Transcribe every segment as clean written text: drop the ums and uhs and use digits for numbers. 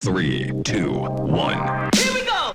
3, 2, 1. Here we go!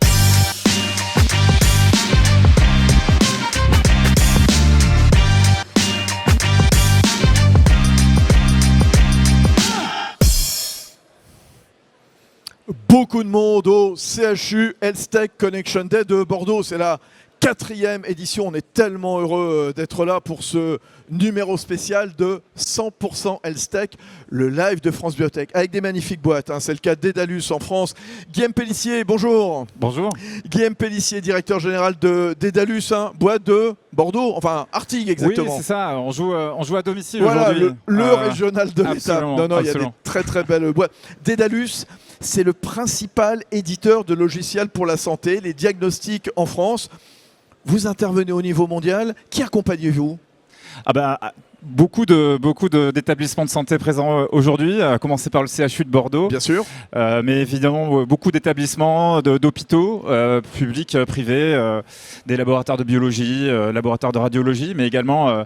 Beaucoup de monde au CHU Health Connection Day de Bordeaux. C'est la 4e édition. On est tellement heureux d'être là pour ce numéro spécial de 100% Health, le live de France Biotech, avec des magnifiques boîtes. C'est le cas d'Edalus en France. Guillaume Pellissier, bonjour. Bonjour. Guillaume Pellissier, directeur général d'Edalus, boîte de Bordeaux, enfin Artigues exactement. Oui, c'est ça. On joue à domicile voilà, aujourd'hui. le régional de l'État. Non, il y a des absolument. très belles boîtes. Dedalus, c'est le principal éditeur de logiciels pour la santé, les diagnostics en France. Vous intervenez au niveau mondial. Qui accompagnez-vous ? Beaucoup d'établissements de santé présents aujourd'hui, à commencer par le CHU de Bordeaux. Bien sûr. Mais évidemment, beaucoup d'établissements, d'hôpitaux, publics, privés, des laboratoires de biologie, laboratoires de radiologie, mais également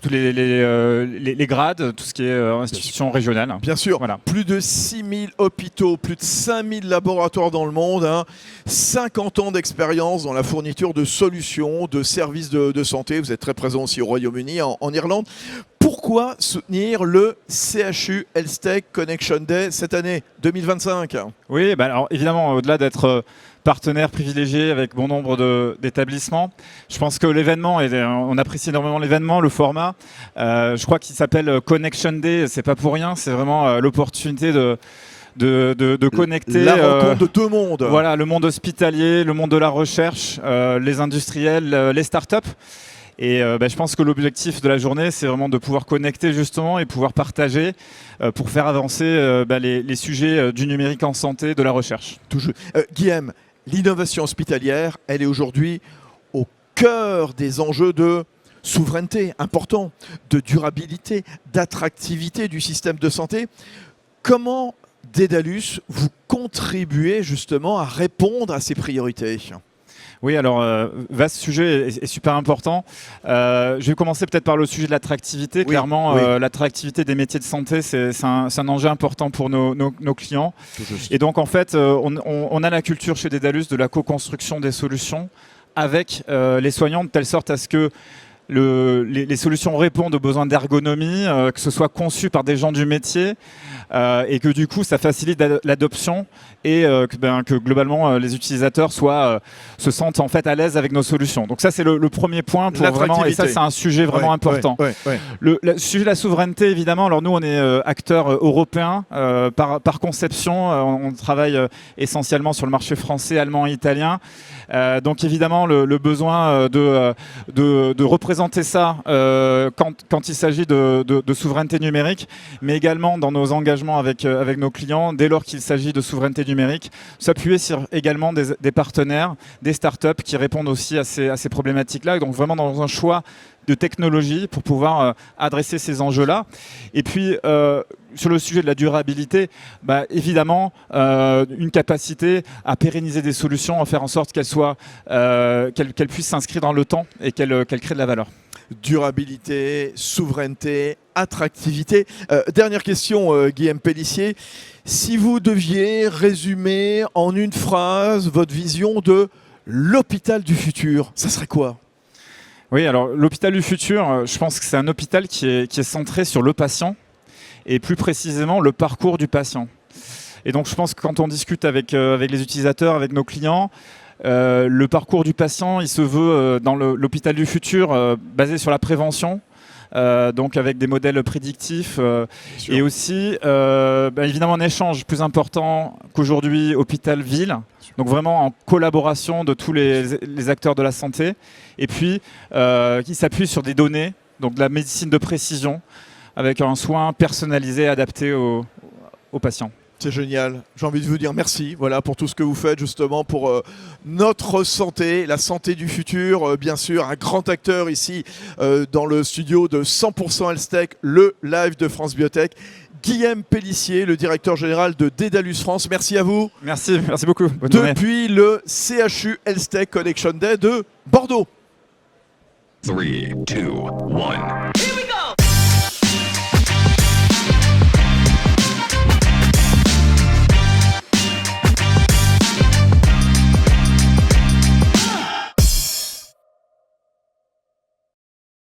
tous les grades, tout ce qui est institution régionale. Bien sûr, Voilà. Plus de 6000 hôpitaux, plus de 5000 laboratoires dans le monde, 50 ans d'expérience dans la fourniture de solutions, de services de santé. Vous êtes très présent aussi au Royaume-Uni, en Irlande. Pourquoi soutenir le CHU Health Connection Day cette année 2025 ? Oui, alors évidemment, au-delà d'être partenaire privilégié avec bon nombre d'établissements, je pense que l'événement, on apprécie énormément l'événement, le format. Je crois qu'il s'appelle Connection Day, c'est pas pour rien, c'est vraiment l'opportunité de connecter la rencontre de deux mondes. Voilà, le monde hospitalier, le monde de la recherche, les industriels, les startups. Et je pense que l'objectif de la journée, c'est vraiment de pouvoir connecter justement et pouvoir partager pour faire avancer les sujets du numérique en santé, de la recherche. Toujours. Guillaume, l'innovation hospitalière, elle est aujourd'hui au cœur des enjeux de souveraineté importants, de durabilité, d'attractivité du système de santé. Comment, Dedalus, vous contribuez justement à répondre à ces priorités ? Oui, alors, vaste sujet et super important. Je vais commencer peut-être par le sujet de l'attractivité. Oui, Clairement, oui. l'attractivité des métiers de santé, c'est un enjeu important pour nos clients. Et donc, en fait, on a la culture chez Dedalus de la co-construction des solutions avec les soignants, de telle sorte à ce que les solutions répondent aux besoins d'ergonomie, que ce soit conçu par des gens du métier et que du coup ça facilite l'adoption et que globalement les utilisateurs se sentent en fait à l'aise avec nos solutions. Donc ça c'est le premier point pour vraiment, et ça c'est un sujet vraiment important. Ouais. Le sujet de la souveraineté évidemment, alors nous on est acteurs européens par conception, on travaille essentiellement sur le marché français, allemand et italien. Donc évidemment le besoin de représenter ça quand il s'agit de souveraineté numérique, mais également dans nos engagements avec nos clients, dès lors qu'il s'agit de souveraineté numérique, s'appuyer sur également des partenaires, des startups qui répondent aussi à ces problématiques-là. Donc vraiment dans un choix de technologie pour pouvoir adresser ces enjeux-là. Et puis, sur le sujet de la durabilité, évidemment, une capacité à pérenniser des solutions, à faire en sorte qu'elles puissent s'inscrire dans le temps et qu'elles créent de la valeur. Durabilité, souveraineté, attractivité. Dernière question, Guillaume Pellissier. Si vous deviez résumer en une phrase votre vision de l'hôpital du futur, ça serait quoi ? Oui, alors l'hôpital du futur, je pense que c'est un hôpital qui est centré sur le patient et plus précisément le parcours du patient. Et donc je pense que quand on discute avec les utilisateurs, avec nos clients, le parcours du patient, il se veut dans l'hôpital du futur basé sur la prévention, donc avec des modèles prédictifs et aussi évidemment un échange plus important qu'aujourd'hui hôpital-ville, donc vraiment en collaboration de tous les acteurs de la santé, et puis qui s'appuie sur des données, donc de la médecine de précision avec un soin personnalisé adapté aux patients. C'est génial. J'ai envie de vous dire merci pour tout ce que vous faites justement pour notre santé, la santé du futur. Bien sûr, un grand acteur ici dans le studio de 100% Health, le live de France Biotech. Guillaume Pellissier, le directeur général de Dedalus France. Merci à vous. Merci beaucoup. Bonne journée. Depuis le CHU Health Connection Day de Bordeaux. 3, 2, 1.